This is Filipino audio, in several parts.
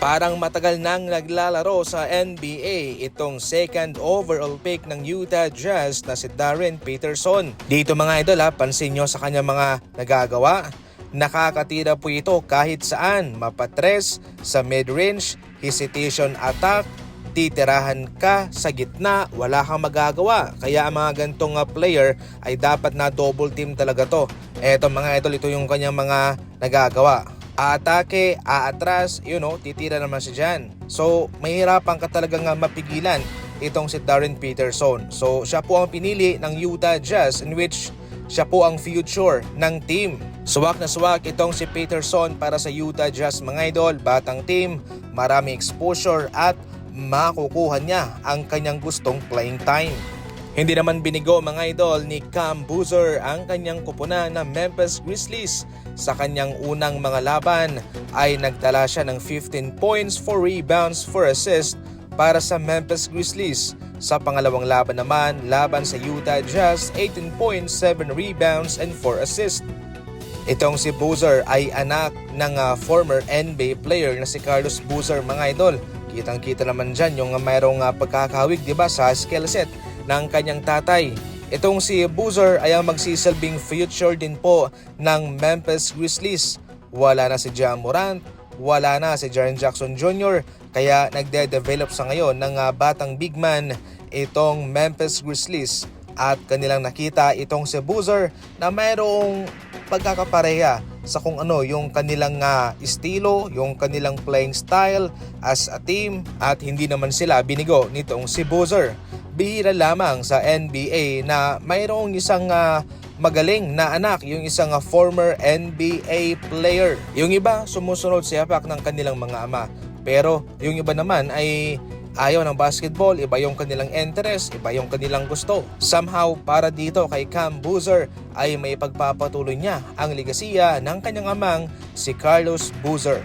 Parang matagal nang naglalaro sa NBA itong second overall pick ng Utah Jazz na si Darren Peterson. Dito mga idol pansin nyo sa kanyang mga nagagawa. Nakakatira po ito kahit saan, mapatres sa mid-range, hesitation attack, titirahan ka sa gitna, wala kang magagawa. Kaya ang mga gantong player ay dapat na double team talaga to. Eto mga idol, ito yung kanyang mga nagagawa. Aatake, aatras, titira naman siya dyan. So, mahirapan ka talagang mapigilan itong si Darren Peterson. So, siya po ang pinili ng Utah Jazz in which siya po ang future ng team. Swak na swak itong si Peterson para sa Utah Jazz mga idol. Batang team, maraming exposure at makukuha niya ang kanyang gustong playing time. Hindi naman binigo mga idol ni Cam Boozer ang kanyang kupunan na Memphis Grizzlies. Sa kanyang unang mga laban ay nagtala siya ng 15 points, 4 rebounds, 4 assists para sa Memphis Grizzlies. Sa pangalawang laban naman, laban sa Utah Jazz, 18 points, 7 rebounds, and 4 assists. Itong si Boozer ay anak ng former NBA player na si Carlos Boozer mga idol. Kitang-kita naman dyan yung mayroong pagkakawig sa skill set ng kanyang tatay. Itong si Boozer ay ang magsisilbing future din po ng Memphis Grizzlies. Wala na si Ja Morant, wala na si Jaren Jackson Jr. Kaya nagde-develop sa ngayon ng batang big man itong Memphis Grizzlies. At kanilang nakita itong si Boozer na mayroong pagkakapareha sa kung ano yung kanilang estilo, yung kanilang playing style as a team, at hindi naman sila binigo nitong si Boozer. Bihira lamang sa NBA na mayroong isang magaling na anak, yung isang former NBA player. Yung iba sumusunod sa yapak ng kanilang mga ama, pero yung iba naman ay ayaw ng basketball, iba yung kanilang interest, iba yung kanilang gusto. Somehow, para dito kay Cam Boozer ay may pagpapatuloy niya ang legasiya ng kanyang amang si Carlos Boozer.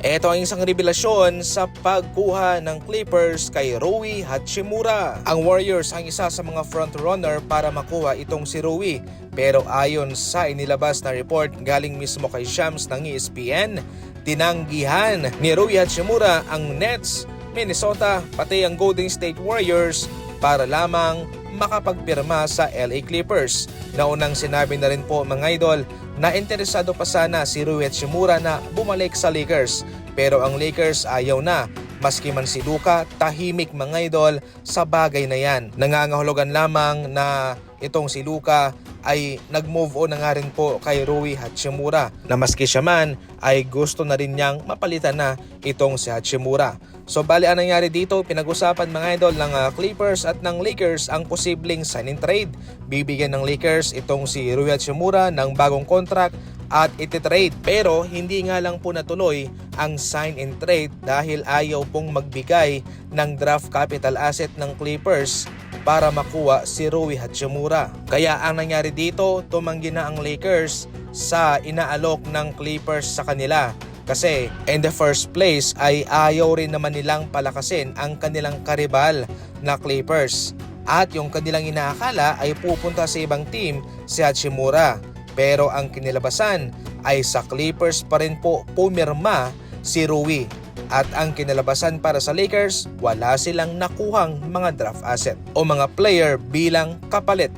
Ito ang isang revelasyon sa pagkuha ng Clippers kay Rui Hachimura. Ang Warriors ang isa sa mga frontrunner para makuha itong si Rui. Pero ayon sa inilabas na report galing mismo kay Shams ng ESPN, tinanggihan ni Rui Hachimura ang Nets, Minnesota, pati ang Golden State Warriors para lamang makapagpirma sa LA Clippers. Naunang sinabi na rin po mga idol na interesado pa sana si Rui Hachimura na bumalik sa Lakers. Pero ang Lakers ayaw na. Maski man si Luka, tahimik mga idol sa bagay na yan. Nangangahulugan lamang na itong si Luka ay nag-move on na nga rin po kay Rui Hachimura, na maski siya man ay gusto na rin niyang mapalitan na itong si Hachimura. So bali ang nangyari dito, pinag-usapan mga idol ng Clippers at ng Lakers ang posibleng sign and trade. Bibigyan ng Lakers itong si Rui Hachimura ng bagong contract at ititrade. Pero hindi nga lang po natuloy ang sign and trade dahil ayaw pong magbigay ng draft capital asset ng Clippers para makuha si Rui Hachimura. Kaya ang nangyari dito, tumanggi na ang Lakers sa inaalok ng Clippers sa kanila. Kasi in the first place ay ayaw rin naman nilang palakasin ang kanilang karibal na Clippers. At yung kanilang inaakala ay pupunta sa ibang team si Hachimura. Pero ang kinilabasan ay sa Clippers pa rin po pumirma si Rui. At ang kinalabasan para sa Lakers, wala silang nakuhang mga draft asset o mga player bilang kapalit